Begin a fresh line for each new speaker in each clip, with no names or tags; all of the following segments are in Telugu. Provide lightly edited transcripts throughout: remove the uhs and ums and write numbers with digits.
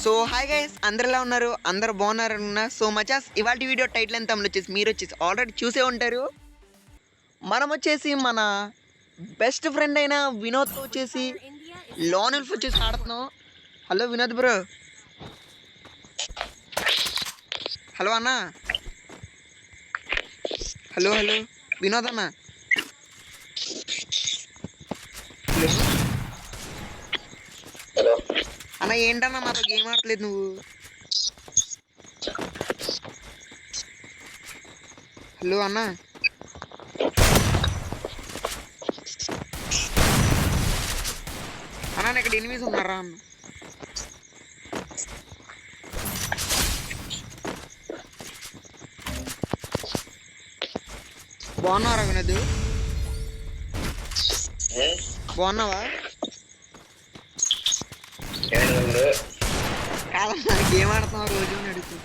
సో హాయ్ గైస్, అందరు ఎలా ఉన్నారు? అందరు బాగున్నారనుకున్నా. సో మచాస్, ఇవాళ వీడియో టైటిల్ ఎంత వచ్చేసి మీరు వచ్చేసి ఆల్రెడీ చూసే ఉంటారు. మనం వచ్చేసి మన బెస్ట్ ఫ్రెండ్ అయిన వినోద్తో వచ్చేసి లాన్ ఎల్ఫ్ వచ్చేసి ఆడుతున్నాం. Hello Vinod bro. హలో అన్న. హలో హలో వినోద్ అన్న. హలో అన్న, ఏంటన్నా మాతో గేమ్ ఆడట్లేదు నువ్వు? హలో అన్న. అన్న ఇక్కడ ఎనిమిస్ ఉన్నారా అన్న? బాగున్నారా వినోద్? బాగున్నావా? కాదమ్మా, గేమ్ ఆడుతున్నావు రోజు అడుగుతూ.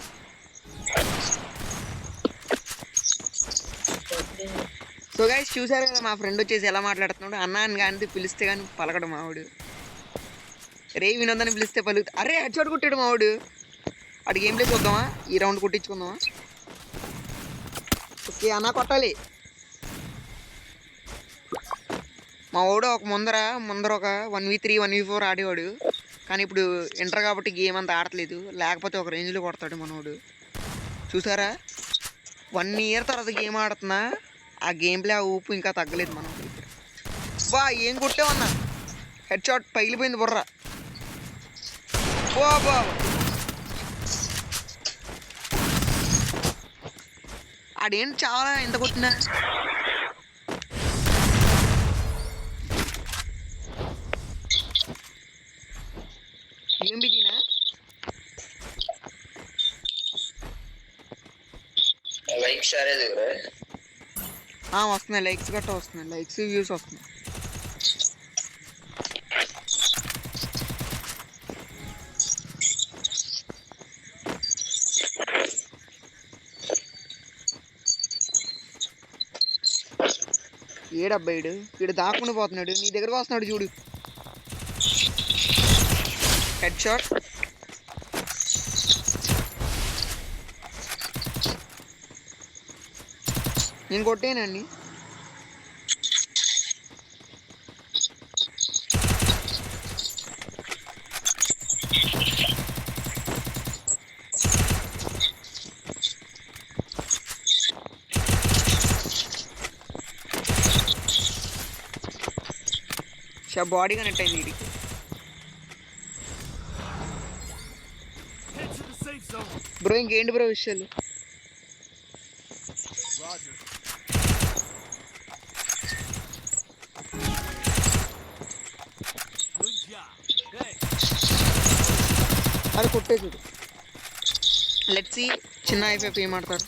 సో గైస్, చూసారు కదా మా ఫ్రెండ్ వచ్చేసి ఎలా మాట్లాడుతున్నాడు. అన్న అని కానీ పిలిస్తే కానీ పలకడు మావాడు. రే వినోద్ అని పిలిస్తే పలుకుతా. అరే హెడ్ షాట్ కొట్టాడు మావాడు. అటు గేమ్ ప్లే చూద్దామా? ఈ రౌండ్ కొట్టించుకుందామా? ఓకే అన్న, కొట్టాలి. మా వాడు ఒక ముందర ఒక 1v3 1v4 ఆడేవాడు. కానీ ఇప్పుడు ఇంటర్ కాబట్టి గేమ్ అంతా ఆడట్లేదు. లేకపోతే ఒక రేంజ్లో కొడతాడు మనోడు. చూసారా, 1 ఇయర్ తర్వాత గేమ్ ఆడుతున్నా, ఆ గేమ్ ప్లే ఆ ఊపు ఇంకా తగ్గలేదు మనం. బా ఏం కొట్టావన్నా? హెడ్ షాట్ పగిలిపోయింది బుర్ర. బా బా ఆడేంటి చాలా ఎంత కొట్టినా. ఏం బిజీనా? వస్తున్నాయి లైక్స్ గట్టా వస్తున్నాయి. లైక్స్ వ్యూస్ వస్తున్నాయి. ఏడబ్బాయిడు వీడు దాక్కుని పోతున్నాడు. నీ దగ్గరకు వస్తున్నాడు చూడు. Head shot. నేను కొట్టేనండి. బాడీ కనెక్ట్ అయింది వీడికి. బ్రో ఇంకేంటి బ్రో విషయాలు? అది కొట్టే చూడు. లెట్స్ సీ చిన్న ఐఫైఫ్ ఏం ఆడతారు.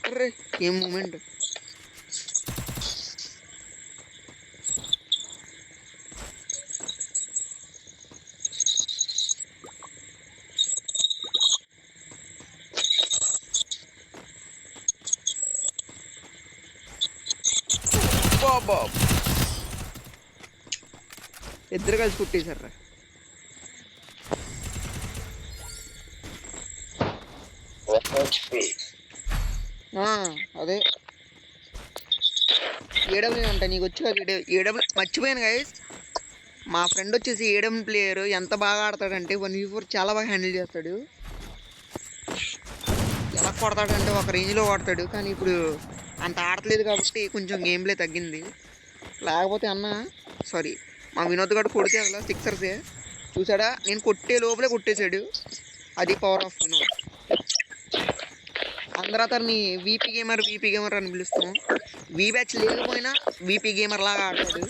అర్రే ఏం మూమెంట్. బాబా ఇద్దరు కలిసి కుట్టేశారా? అదే ఏడబ్ల్యూ అంట. నీకు వచ్చి ఏడబ్ల్యూ మర్చిపోయాను గైస్. మా ఫ్రెండ్ వచ్చేసి ఏడబ్ల్యూ ప్లేయర్ ఎంత బాగా ఆడతాడంటే 1v4 చాలా బాగా హ్యాండిల్ చేస్తాడు. ఎలా కొడతాడంటే ఒక రేంజ్లో కొడతాడు. కానీ ఇప్పుడు అంత ఆడట్లేదు కాబట్టి కొంచెం గేమ్ ప్లే తగ్గింది. లేకపోతే అన్న సారీ మా వినోద్ గారు కొడితే అలా సిక్సర్సే. చూసాడా, నేను కొట్టే లోపలే కొట్టేశాడు. అది పవర్ ఆఫ్ వినోద్. అందరూ అతన్ని వీపీ గేమర్ అని పిలుస్తాం. వీ బ్యాచ్ లేకపోయినా వీపీ గేమర్ లాగా ఆడతాడు.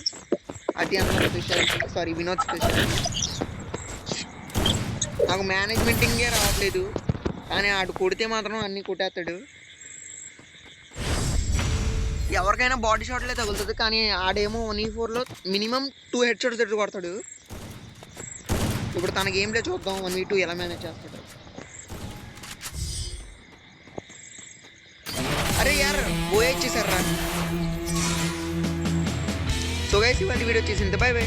అది అందరూ స్పెషాలిటీ. Sorry Vinod speciality. నాకు మేనేజ్మెంటింగే రావట్లేదు, కానీ ఆడు కొడితే మాత్రం అన్నీ కొట్టేస్తాడు. ఎవరికైనా బాడీ షాట్లే తగులుతుంది, కానీ ఆడేమో 1v4లో మినిమం 2 హెడ్ షాట్స్ ఎట్టు కొడతాడు. ఇప్పుడు తన గేమ్లో చూద్దాం 1v2 ఎలా మేనేజ్ చేస్తాడు. अरे यार वो एक चीज कर रहा है సో గైస్ ఇవాళ వీడియో వచ్చేసింది. By by.